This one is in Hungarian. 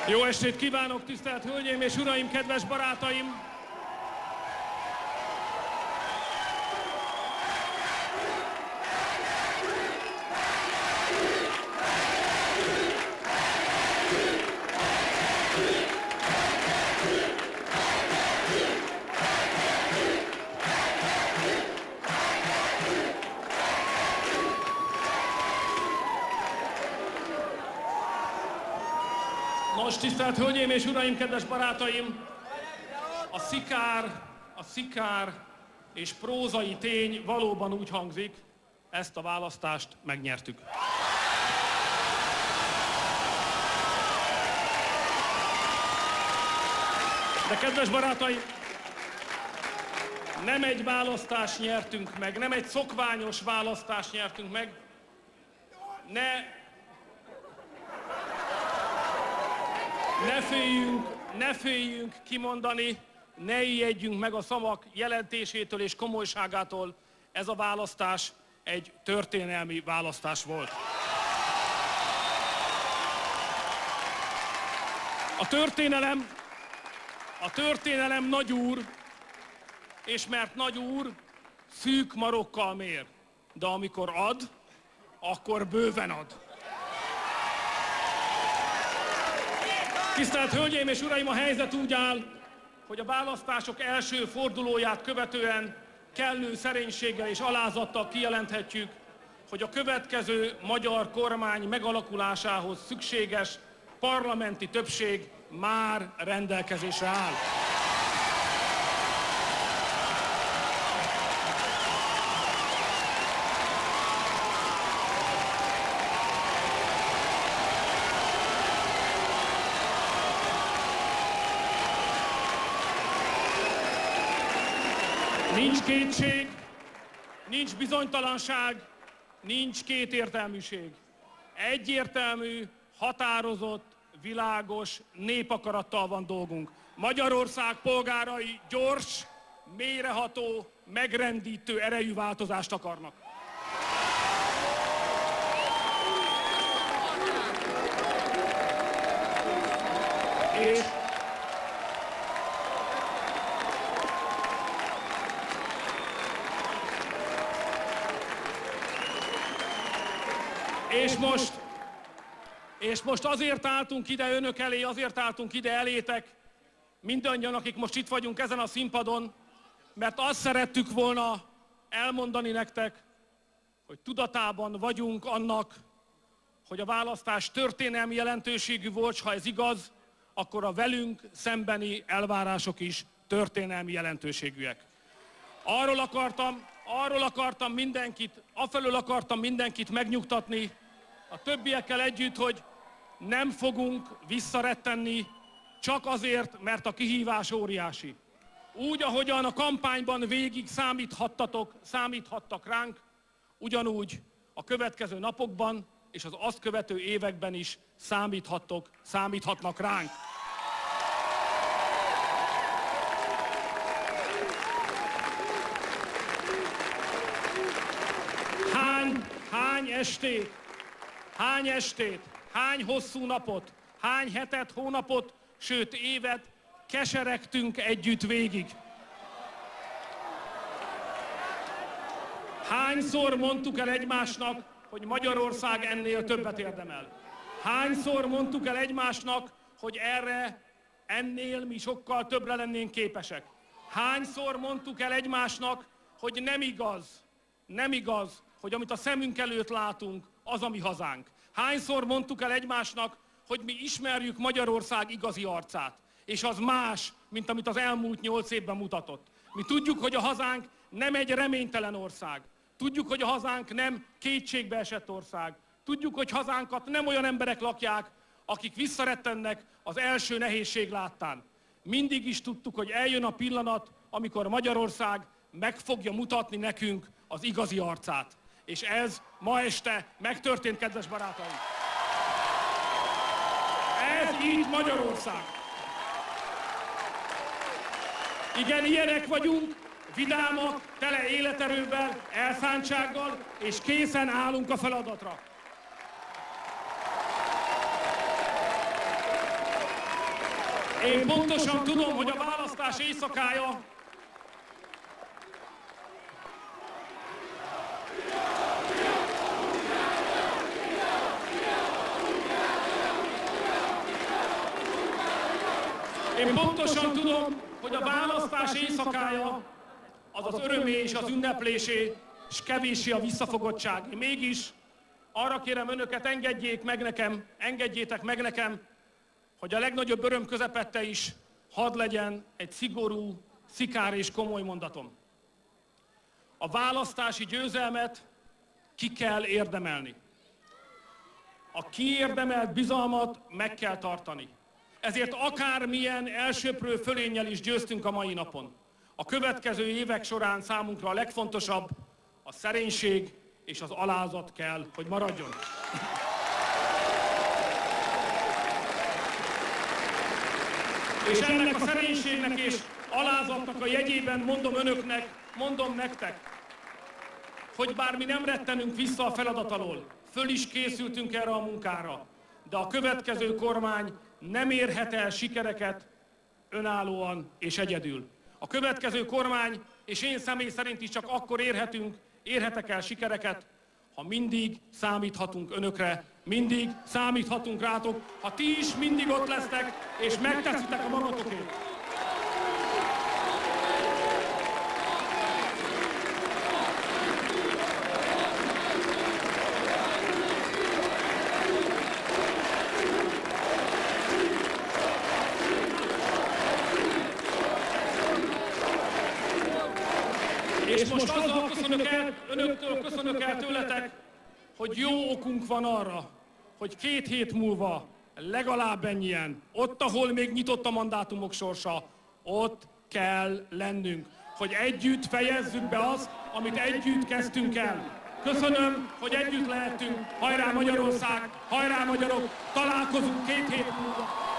Jó estét kívánok, tisztelt hölgyeim és uraim, kedves barátaim! Nos, tisztelt hölgyeim és uraim, kedves barátaim! A szikár és prózai tény valóban úgy hangzik, ezt a választást megnyertük. De kedves barátaim, nem egy választást nyertünk meg, nem egy szokványos választást nyertünk meg, Ne féljünk kimondani, ne ijedjünk meg a szavak jelentésétől és komolyságától. Ez a választás egy történelmi választás volt. A történelem nagy úr, és mert nagy úr, szűk marokkal mér. De amikor ad, akkor bőven ad. Tisztelt hölgyeim és uraim, a helyzet úgy áll, hogy a választások első fordulóját követően kellő szerénységgel és alázattal kijelenthetjük, hogy a következő magyar kormány megalakulásához szükséges parlamenti többség már rendelkezésre áll. Nincs kétség, nincs bizonytalanság, nincs kétértelműség. Egyértelmű, határozott, világos népakarattal van dolgunk. Magyarország polgárai gyors, mélyreható, megrendítő erejű változást akarnak. És most azért álltunk ide önök elé, azért álltunk ide elétek, mindannyian, akik most itt vagyunk ezen a színpadon, mert azt szerettük volna elmondani nektek, hogy tudatában vagyunk annak, hogy a választás történelmi jelentőségű volt, s ha ez igaz, akkor a velünk szembeni elvárások is történelmi jelentőségűek. Afelől akartam mindenkit megnyugtatni, a többiekkel együtt, hogy nem fogunk visszarettenni, csak azért, mert a kihívás óriási. Úgy, ahogyan a kampányban végig számíthattak ránk, ugyanúgy a következő napokban és az azt követő években is számíthatnak ránk. Hány estét, hány hosszú napot, hány hetet, hónapot, sőt évet keseregtünk együtt végig. Hányszor mondtuk el egymásnak, hogy Magyarország ennél többet érdemel. Hányszor mondtuk el egymásnak, hogy ennél mi sokkal többre lennénk képesek. Hányszor mondtuk el egymásnak, hogy nem igaz, hogy amit a szemünk előtt látunk, az a mi hazánk. Hányszor mondtuk el egymásnak, hogy mi ismerjük Magyarország igazi arcát, és az más, mint amit az elmúlt 8 évben mutatott. Mi tudjuk, hogy a hazánk nem egy reménytelen ország. Tudjuk, hogy a hazánk nem kétségbeesett ország. Tudjuk, hogy hazánkat nem olyan emberek lakják, akik visszarettennek az első nehézség láttán. Mindig is tudtuk, hogy eljön a pillanat, amikor Magyarország meg fogja mutatni nekünk az igazi arcát. És ez ma este megtörtént, kedves barátaim. Ez így Magyarország. Igen, ilyenek vagyunk, vidámak, tele életerővel, elszántsággal, és készen állunk a feladatra. Én pontosan tudom, hogy a választás éjszakája az az örömé és az ünneplésé, és kevéssé a visszafogottság. Mégis arra kérem önöket, engedjétek meg nekem, hogy a legnagyobb öröm közepette is hadd legyen egy szigorú, szikár és komoly mondatom. A választási győzelmet ki kell érdemelni. A kiérdemelt bizalmat meg kell tartani. Ezért akármilyen elsöprő fölénnyel is győztünk a mai napon. A következő évek során számunkra a legfontosabb a szerénység és az alázat kell, hogy maradjon. És ennek a szerénységnek és alázatnak a jegyében mondom nektek, hogy bár mi nem rettenünk vissza a feladat alól, föl is készültünk erre a munkára, de a következő kormány nem érhet el sikereket önállóan és egyedül. A következő kormány, és én személy szerint is csak akkor érhetek el sikereket, ha mindig számíthatunk önökre, mindig számíthatunk rátok, ha ti is mindig ott lesztek, és megteszitek a magatokét. És most azzal önöktől köszönök el tőletek, hogy jó okunk van arra, hogy 2 hét múlva legalább ennyien, ott, ahol még nyitott a mandátumok sorsa, ott kell lennünk, hogy együtt fejezzük be azt, amit együtt kezdtünk el. Köszönöm, hogy együtt lehetünk. Hajrá Magyarország, hajrá magyarok, találkozunk 2 hét múlva.